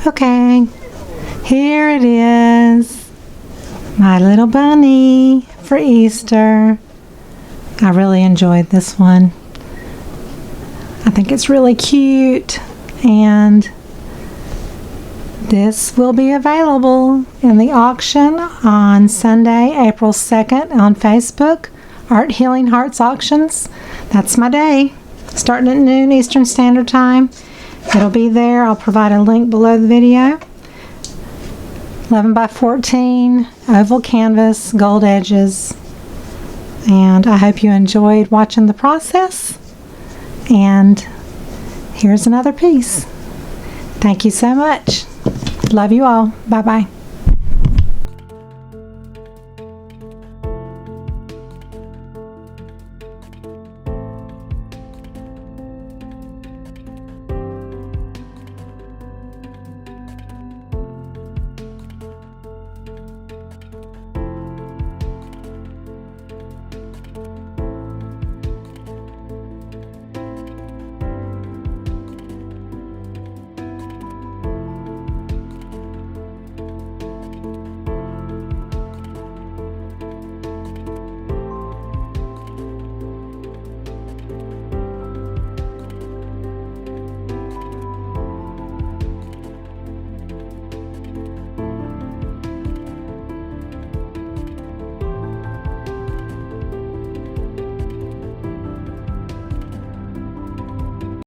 Okay, here it is, my little bunny for Easter. I really enjoyed this one. I think it's really cute, and this will be available in the auction on Sunday, April 2nd on Facebook, Art Healing Hearts Auctions. That's my day, starting at noon Eastern Standard Time. It'll be there. I'll provide a link below the video. 11 by 14, oval canvas, gold edges. And I hope you enjoyed watching the process. And here's another piece. Thank you so much. Love you all. Bye-bye.